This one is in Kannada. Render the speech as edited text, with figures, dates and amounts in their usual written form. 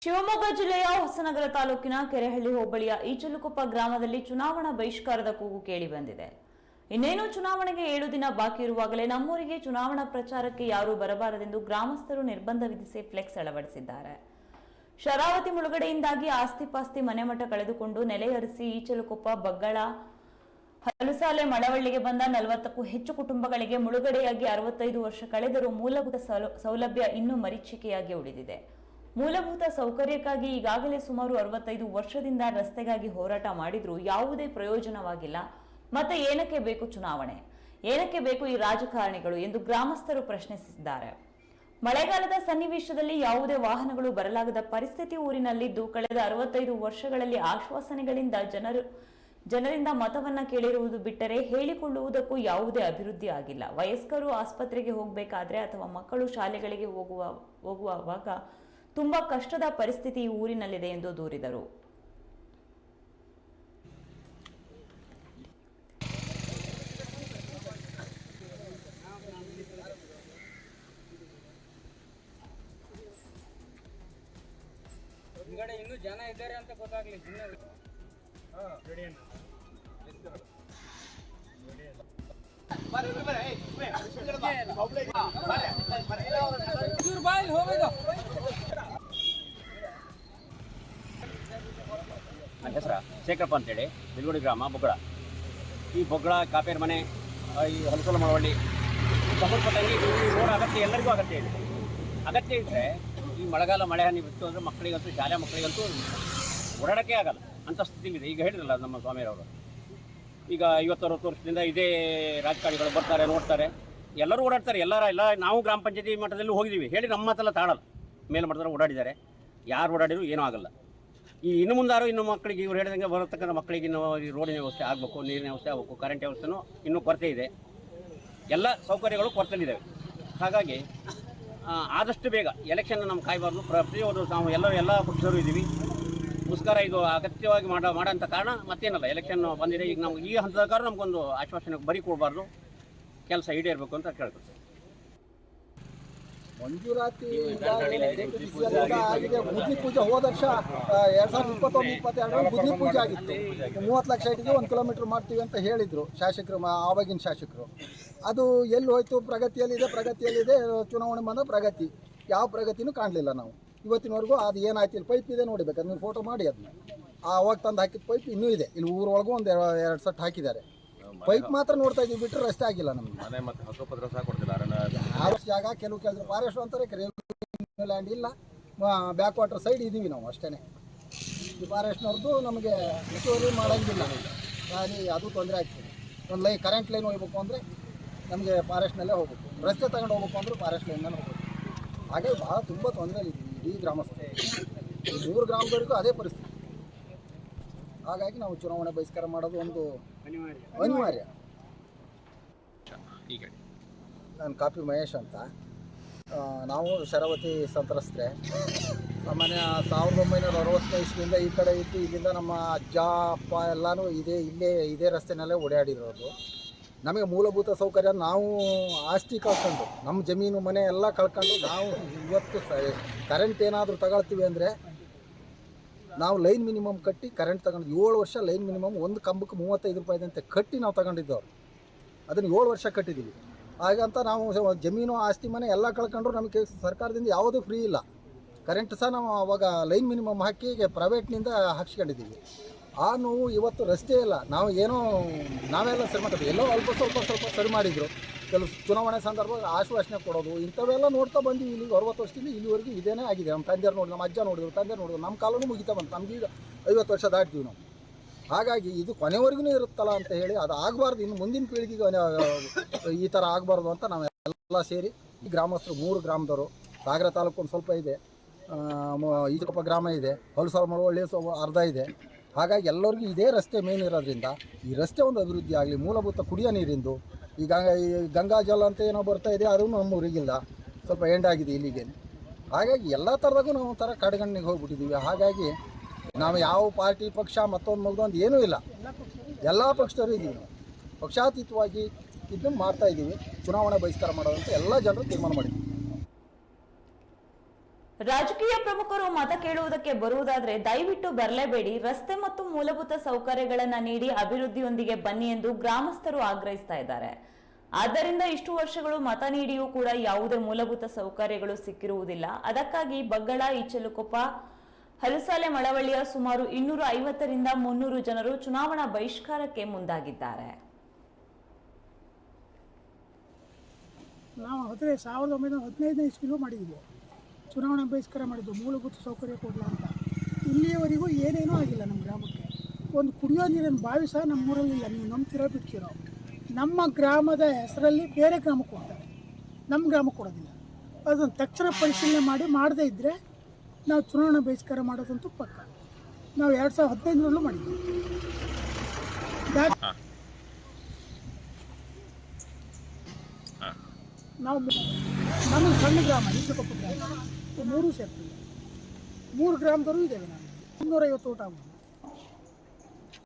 ಶಿವಮೊಗ್ಗ ಜಿಲ್ಲೆಯ ಹೊಸನಗರ ತಾಲೂಕಿನ ಕೆರೆಹಳ್ಳಿ ಹೋಬಳಿಯ ಈಚಲುಕೊಪ್ಪ ಗ್ರಾಮದಲ್ಲಿ ಚುನಾವಣಾ ಬಹಿಷ್ಕಾರದ ಕೂಗು ಕೇಳಿಬಂದಿದೆ. ಇನ್ನೇನು ಚುನಾವಣೆಗೆ 7 ದಿನ ಬಾಕಿ ಇರುವಾಗಲೇ ನಮ್ಮೂರಿಗೆ ಚುನಾವಣಾ ಪ್ರಚಾರಕ್ಕೆ ಯಾರೂ ಬರಬಾರದೆಂದು ಗ್ರಾಮಸ್ಥರು ನಿರ್ಬಂಧ ವಿಧಿಸಿ ಫ್ಲೆಕ್ಸ್ ಅಳವಡಿಸಿದ್ದಾರೆ. ಶರಾವತಿ ಮುಳುಗಡೆಯಿಂದಾಗಿ ಆಸ್ತಿಪಾಸ್ತಿ ಮನೆಮಠ ಕಳೆದುಕೊಂಡು ನೆಲೆಯರಿಸಿ ಈಚಲುಕೊಪ್ಪ, ಬಗ್ಗಳ, ಹಲಸಾಲೆ, ಮಳವಳ್ಳಿಗೆ ಬಂದ 40ಕ್ಕೂ ಹೆಚ್ಚು ಕುಟುಂಬಗಳಿಗೆ ಮುಳುಗಡೆಯಾಗಿ 65 ವರ್ಷ ಕಳೆದರೂ ಮೂಲಭೂತ ಸೌಲಭ್ಯ ಇನ್ನೂ ಮರೀಚಿಕೆಯಾಗಿ ಉಳಿದಿದೆ. ಮೂಲಭೂತ ಸೌಕರ್ಯಕ್ಕಾಗಿ ಈಗಾಗಲೇ ಸುಮಾರು 65 ವರ್ಷದಿಂದ ರಸ್ತೆಗಾಗಿ ಹೋರಾಟ ಮಾಡಿದ್ರೂ ಯಾವುದೇ ಪ್ರಯೋಜನವಾಗಿಲ್ಲ. ಮತ್ತೆ ಏನಕ್ಕೆ ಬೇಕು ಚುನಾವಣೆ? ಏನಕ್ಕೆ ಬೇಕು ಈ ರಾಜಕಾರಣಿಗಳು ಎಂದು ಗ್ರಾಮಸ್ಥರು ಪ್ರಶ್ನಿಸಿದ್ದಾರೆ. ಮಳೆಗಾಲದ ಸನ್ನಿವೇಶದಲ್ಲಿ ಯಾವುದೇ ವಾಹನಗಳು ಬರಲಾಗದ ಪರಿಸ್ಥಿತಿ ಊರಿನಲ್ಲಿದ್ದು, ಕಳೆದ 65 ವರ್ಷಗಳಲ್ಲಿ ಆಶ್ವಾಸನೆಗಳಿಂದ ಜನರಿಂದ ಮತವನ್ನ ಕೇಳಿರುವುದು ಬಿಟ್ಟರೆ ಹೇಳಿಕೊಳ್ಳುವುದಕ್ಕೂ ಯಾವುದೇ ಅಭಿವೃದ್ಧಿ ಆಗಿಲ್ಲ. ವಯಸ್ಕರು ಆಸ್ಪತ್ರೆಗೆ ಹೋಗಬೇಕಾದ್ರೆ ಅಥವಾ ಮಕ್ಕಳು ಶಾಲೆಗಳಿಗೆ ಹೋಗುವಾಗ ತುಂಬಾ ಕಷ್ಟದ ಪರಿಸ್ಥಿತಿ ಈ ಊರಿನಲ್ಲಿದೆ ಎಂದು ದೂರಿದರು. ಇನ್ನೂ ಜನ ಇದ್ದಾರೆ ಅಂತ ಗೊತ್ತಾಗ್ಲಿ. ನನ್ನ ಹೆಸರು ಶೇಖರಪ್ಪ ಅಂತೇಳಿ, ಬಿಲ್ಗೋಡಿ ಗ್ರಾಮ, ಬೊಗ್ಗಳ. ಈ ಬೊಗ್ಗಳ, ಕಾಪೇರ್ ಮನೆ, ಈ ಹಲಸಲ ಮಳವಳ್ಳಿ ಸಂಬಂಧಪಟ್ಟಂಗೆ ಈ ರೋಡ್ ಅಗತ್ಯ, ಎಲ್ಲರಿಗೂ ಅಗತ್ಯ ಇದೆ. ಅಗತ್ಯ ಇದ್ದರೆ ಈ ಮಳೆಗಾಲ ಮಳೆ ಹನಿ ಬಿತ್ತು ಅಂದರೆ ಮಕ್ಕಳಿಗಂತೂ, ಶಾಲೆ ಮಕ್ಕಳಿಗಂತೂ ಓಡಾಡೋಕ್ಕೆ ಆಗಲ್ಲ ಅಂಥ ಸ್ಥಿತಿಲಿದೆ. ಈಗ ಹೇಳಿದ್ರಲ್ಲ ನಮ್ಮ ಸ್ವಾಮಿಯವರು, ಈಗ 50-60 ವರ್ಷದಿಂದ ಇದೇ ರಾಜಕಾರಣಿಗಳು ಬರ್ತಾರೆ, ನೋಡ್ತಾರೆ, ಎಲ್ಲರೂ ಓಡಾಡ್ತಾರೆ. ಎಲ್ಲ ನಾವು ಗ್ರಾಮ ಪಂಚಾಯತಿ ಮಟ್ಟದಲ್ಲಿ ಹೋಗಿದ್ದೀವಿ, ಹೇಳಿ ನಮ್ಮ ಮಾತೆಲ್ಲ ತಾಳಲ್ಲ. ಮೇಲ್ಮಟ್ಟದಲ್ಲಿ ಓಡಾಡಿದ್ದಾರೆ, ಯಾರು ಓಡಾಡಿದ್ರು ಏನೂ ಆಗಲ್ಲ. ಈ ಇನ್ನು ಮುಂದಾರು ಇನ್ನು ಮಕ್ಕಳಿಗೆ ಇವ್ರು ಹೇಳಿದಂಗೆ ಬರತಕ್ಕಂಥ ಮಕ್ಕಳಿಗೆ ಇನ್ನೂ ಈ ರೋಡಿನ ವ್ಯವಸ್ಥೆ ಆಗಬೇಕು, ನೀರಿನ ವ್ಯವಸ್ಥೆ ಆಗಬೇಕು, ಕರೆಂಟ್ ವ್ಯವಸ್ಥೆನೂ ಇನ್ನೂ ಕೊರತೆ ಇದೆ. ಎಲ್ಲ ಸೌಕರ್ಯಗಳು ಕೊರತೆಯಲ್ಲಿದ್ದಾವೆ. ಹಾಗಾಗಿ ಆದಷ್ಟು ಬೇಗ ಎಲೆಕ್ಷನ್ ನಮ್ಮ ಕಾಯಬಾರ್ದು. ಪ್ರತಿಯೊಂದು ನಾವು ಎಲ್ಲ ಪಕ್ಷರು ಇದ್ದೀವಿ. ಮುಸ್ಕರ ಇದು ಅಗತ್ಯವಾಗಿ ಮಾಡೋಂಥ ಕಾರಣ ಮತ್ತೇನಲ್ಲ, ಎಲೆಕ್ಷನ್ ಬಂದಿದೆ. ಈಗ ನಾವು ಈ ಹಂತದ ಕಾರಣ ನಮಗೊಂದು ಆಶ್ವಾಸನೆ ಬರೀ ಕೊಡಬಾರ್ದು, ಕೆಲಸ ಈಡೇರಬೇಕು ಅಂತ ಕೇಳ್ಕೊಳ್ತೀವಿ. ಮಂಜೂರಾತಿ ಆಗಿದೆ. ಬುದ್ಧಿ ಪೂಜೆ ಹೋದ ವರ್ಷ 2021-22 ಬುದ್ಧಿ ಪೂಜೆ ಆಗಿತ್ತು. 30 ಲಕ್ಷ ಇಟ್ಟಿಗೆ 1 ಕಿಲೋಮೀಟ್ರ್ ಮಾಡ್ತೀವಿ ಅಂತ ಹೇಳಿದರು ಶಾಸಕರು, ಆವಾಗಿನ ಶಾಸಕರು. ಅದು ಎಲ್ಲಿ ಹೋಯ್ತು? ಪ್ರಗತಿಯಲ್ಲಿದೆ. ಚುನಾವಣೆ ಬಂದ ಪ್ರಗತಿ, ಯಾವ ಪ್ರಗತಿನೂ ಕಾಣಲಿಲ್ಲ ನಾವು ಇವತ್ತಿನವರೆಗೂ. ಅದು ಏನಾಯ್ತಿಲ್ಲ, ಪೈಪ್ ಇದೆ ನೋಡಿಬೇಕಾದ್ರೆ ನೀವು ಫೋಟೋ ಮಾಡಿ ಅದನ್ನ. ಅವಾಗ ತಂದು ಹಾಕಿದ ಪೈಪ್ ಇನ್ನೂ ಇದೆ. ಇಲ್ಲಿ ಊರೊಳಗೂ ಒಂದು 2 ಸೆಟ್ ಹಾಕಿದ್ದಾರೆ. ಪೈಪ್ ಮಾತ್ರ ನೋಡ್ತಾ ಇದ್ದೀವಿ, ಬಿಟ್ಟರೆ ರಸ್ತೆ ಆಗಿಲ್ಲ ನಮಗೆ. ಜಾಗ ಕೆಲವು ಫಾರೆಸ್ಟ್ ಅಂತಾರೆ, ಲ್ಯಾಂಡ್ ಇಲ್ಲ, ಬ್ಯಾಕ್ ವಾಟರ್ ಸೈಡ್ ಇದ್ದೀವಿ ನಾವು ಅಷ್ಟೇ. ಈ ಫಾರೆಸ್ಟ್ನವ್ರದ್ದು ನಮಗೆ ಹೆಚ್ಚುವರಿ ಮಾಡೋಂಗಿಲ್ಲ, ಅದು ತೊಂದರೆ ಆಗ್ತದೆ. ಒಂದು ಕರೆಂಟ್ ಲೈನ್ ಹೋಗ್ಬೇಕು ಅಂದರೆ ನಮಗೆ ಫಾರೆಸ್ಟ್ನಲ್ಲೇ ಹೋಗ್ಬೇಕು, ರಸ್ತೆ ತಗೊಂಡು ಹೋಗ್ಬೇಕು ಅಂದರೆ ಫಾರೆಸ್ಟ್ ಲೈನಲ್ಲಿ ಹೋಗ್ಬೇಕು. ಹಾಗೆ ಭಾಳ ತುಂಬ ತೊಂದರೆಯಲ್ಲಿದ್ದೀವಿ ಇಡೀ ಗ್ರಾಮಸ್ಥರು. 3 ಗ್ರಾಮದವರೆಗೂ ಅದೇ ಪರಿಸ್ಥಿತಿ. ಹಾಗಾಗಿ ನಾವು ಚುನಾವಣೆ ಬಹಿಷ್ಕಾರ ಮಾಡೋದು ಒಂದು ಅನಿವಾರ್ಯ. ನಾನು ಕಾಪಿ ಮಹೇಶ್ ಅಂತ. ನಾವು ಶರಾವತಿ ಸಂತ್ರಸ್ತೆ. ಸಾಮಾನ್ಯ 1960ನೇ ಇಸ್ವಿಯಿಂದ ಈ ಕಡೆ ಇದ್ದು, ಇಲ್ಲಿಂದ ನಮ್ಮ ಅಜ್ಜ ಅಪ್ಪ ಎಲ್ಲನೂ ಇದೇ ರಸ್ತೆನಲ್ಲೇ ಓಡಾಡಿರೋದು. ನಮಗೆ ಮೂಲಭೂತ ಸೌಕರ್ಯ, ನಾವು ಆಸ್ತಿ ಕಳ್ಕೊಂಡು, ನಮ್ಮ ಜಮೀನು ಮನೆ ಎಲ್ಲ ಕಳ್ಕೊಂಡು, ನಾವು ಇವತ್ತು ಕರೆಂಟ್ ಏನಾದರೂ ತಗೊಳ್ತೀವಿ ಅಂದರೆ ನಾವು ಲೈನ್ ಮಿನಿಮಮ್ ಕಟ್ಟಿ ಕರೆಂಟ್ ತಗೊಂಡು 7 ವರ್ಷ ಲೈನ್ ಮಿನಿಮಮ್, ಒಂದು ಕಂಬಕ್ಕೆ 35 ರೂಪಾಯಿದಂತೆ ಕಟ್ಟಿ ನಾವು ತಗೊಂಡಿದ್ದವ್ರು. ಅದನ್ನು 7 ವರ್ಷ ಕಟ್ಟಿದ್ದೀವಿ. ಹಾಗಂತ ನಾವು ಜಮೀನು ಆಸ್ತಿ ಮನೆ ಎಲ್ಲ ಕಳ್ಕೊಂಡ್ರು ನಮಗೆ ಸರ್ಕಾರದಿಂದ ಯಾವುದೂ ಫ್ರೀ ಇಲ್ಲ. ಕರೆಂಟ್ ಸಹ ನಾವು ಅವಾಗ ಲೈನ್ ಮಿನಿಮಮ್ ಹಾಕಿ ಪ್ರೈವೇಟ್ನಿಂದ ಹಾಕ್ಸ್ಕೊಂಡಿದ್ದೀವಿ. ಆ ನೋವು ಇವತ್ತು ರಸ್ತೆ ಇಲ್ಲ. ನಾವೆಲ್ಲ ಸರಿ ಮಾಡ್ತೀವಿ, ಎಲ್ಲೋ ಸ್ವಲ್ಪ ಸರಿ ಮಾಡಿದರು. ಕೆಲವು ಚುನಾವಣೆ ಸಂದರ್ಭ ಆಶ್ವಾಸನೆ ಕೊಡೋದು, ಇಂಥವೆಲ್ಲ ನೋಡ್ತಾ ಬಂದೀವಿ. ಇಲ್ಲಿಗೆ 60 ವರ್ಷದಿಂದ ಇಲ್ಲಿವರೆಗೂ ಇದೇನೇ ಆಗಿದೆ. ನಮ್ಮ ತಂದೆಯರು ನೋಡಿ, ನಮ್ಮ ಅಜ್ಜ ನೋಡಿದ್ರು, ನಮ್ಮ ಕಾಲನೂ ಮುಗಿತಾ ಬಂತು. ನಮಗೀಗ 50 ವರ್ಷ ದಾಟ್ತೀವಿ ನಾವು. ಹಾಗಾಗಿ ಇದು ಕೊನೆವರೆಗೂ ಇರುತ್ತಲ್ಲ ಅಂತ ಹೇಳಿ, ಅದು ಆಗಬಾರ್ದು, ಇನ್ನು ಮುಂದಿನ ಪೀಳಿಗೆಗೆ ಈ ಥರ ಆಗಬಾರ್ದು ಅಂತ ನಾವೆಲ್ಲ ಸೇರಿ ಈ ಗ್ರಾಮಸ್ಥರು 3 ಗ್ರಾಮದವರು, ಸಾಗರ ತಾಲೂಕು ಒಂದು ಸ್ವಲ್ಪ ಇದೆ, ಈಚಲುಕೊಪ್ಪ ಗ್ರಾಮ ಇದೆ, ಹಲಸಾಲೆ ಮಳವಳ್ಳಿ ಅರ್ಧ ಇದೆ. ಹಾಗಾಗಿ ಎಲ್ಲರಿಗೂ ಇದೇ ರಸ್ತೆ ಮೇನ್ ಇರೋದ್ರಿಂದ ಈ ರಸ್ತೆ ಒಂದು ಅಭಿವೃದ್ಧಿ ಆಗಲಿ. ಮೂಲಭೂತ ಕುಡಿಯೋ ನೀರಿಂದು ಈ ಗಂಗಾ ಜಲ ಅಂತ ಏನೋ ಬರ್ತಾ ಇದೆ, ಅದೂ ನಮ್ಮ ಊರಿಗಿಲ್ಲ, ಸ್ವಲ್ಪ ಎಂಡಾಗಿದೆ ಇಲ್ಲಿಗೆ. ಹಾಗಾಗಿ ಎಲ್ಲ ಥರದಾಗೂ ನಾವು ಒಂಥರ ಕಡೆಗಣ್ಣಿಗೆ ಹೋಗ್ಬಿಟ್ಟಿದ್ದೀವಿ. ಹಾಗಾಗಿ ನಾವು ಯಾವ ಪಾರ್ಟಿ ಪಕ್ಷ ಮತ್ತೊಂದು ಏನೂ ಇಲ್ಲ, ಎಲ್ಲ ಪಕ್ಷದವರು ಇದ್ದೀವಿ. ನಾವು ಪಕ್ಷಾತೀತವಾಗಿ ಇದನ್ನು ಮಾಡ್ತಾಯಿದ್ದೀವಿ. ಚುನಾವಣೆ ಬಹಿಷ್ಕಾರ ಮಾಡೋದಂತ ಎಲ್ಲ ಜನರು ತೀರ್ಮಾನ ಮಾಡಿದ್ದೀವಿ. ರಾಜಕೀಯ ಪ್ರಮುಖರು ಮತ ಕೇಳುವುದಕ್ಕೆ ಬರುವುದಾದ್ರೆ ದಯವಿಟ್ಟು ಬರಲೇಬೇಡಿ, ರಸ್ತೆ ಮತ್ತು ಮೂಲಭೂತ ಸೌಕರ್ಯಗಳನ್ನ ನೀಡಿ ಅಭಿವೃದ್ಧಿಯೊಂದಿಗೆ ಬನ್ನಿ ಎಂದು ಗ್ರಾಮಸ್ಥರು ಆಗ್ರಹಿಸ್ತಾ ಇದ್ದಾರೆ. ಆದ್ದರಿಂದ ಇಷ್ಟು ವರ್ಷಗಳು ಮತ ನೀಡಿಯೂ ಕೂಡ ಯಾವುದೇ ಮೂಲಭೂತ ಸೌಕರ್ಯಗಳು ಸಿಕ್ಕಿರುವುದಿಲ್ಲ. ಅದಕ್ಕಾಗಿ ಬಗ್ಗಳ, ಈಚಲುಕೊಪ್ಪ, ಹಲಸಾಲೆ, ಮಳವಳ್ಳಿಯ ಸುಮಾರು 250ರಿಂದ 300 ಜನರು ಚುನಾವಣಾ ಬಹಿಷ್ಕಾರಕ್ಕೆ ಮುಂದಾಗಿದ್ದಾರೆ. ನಾವು 1915ನೇ ಇಸ್ವಿಲೂ ಮಾಡಿದ್ವಿ ಚುನಾವಣಾ ಬಹಿಷ್ಕಾರ ಮಾಡಿದ್ದು, ಮೂಲಭೂತ ಸೌಕರ್ಯ ಕೊಡಲ ಅಂತ. ಇಲ್ಲಿಯವರೆಗೂ ಏನೇನೂ ಆಗಿಲ್ಲ ನಮ್ಮ ಗ್ರಾಮಕ್ಕೆ. ಒಂದು ಕುಡಿಯೋ ನೀರಿನ ಬಾವಿ ಸಹ ನಮ್ಮೂರಲ್ಲಿಲ್ಲ. ನೀವು ನಂಬ್ತಿರೋ ಬಿಡ್ತಿರೋ, ನಮ್ಮ ಗ್ರಾಮದ ಹೆಸರಲ್ಲಿ ಬೇರೆ ಗ್ರಾಮಕ್ಕೆ ಕೊಡ್ತಾರೆ, ನಮ್ಮ ಗ್ರಾಮಕ್ಕೆ ಕೊಡೋದಿಲ್ಲ. ಅದನ್ನು ತಕ್ಷಣ ಪರಿಶೀಲನೆ ಮಾಡದೇ ಇದ್ದರೆ ನಾವು ಚುನಾವಣಾ ಬಹಿಷ್ಕಾರ ಮಾಡೋದಂತೂ ಪಕ್ಕ. ನಾವು 2015ರಲ್ಲೂ ಮಾಡಿದ್ವಿ. ನಾವು ನಮ್ಮ ಸಣ್ಣ ಗ್ರಾಮ ಈಚಲುಕೊಪ್ಪ ಗ್ರಾಮ, 3 ಸೇರ್ತೀವಿ. 3 ಗ್ರಾಮದವರು ಇದ್ದೇವೆ. ನಾವು 250 ಓಟ್ ಆಗ್ಬೋದು.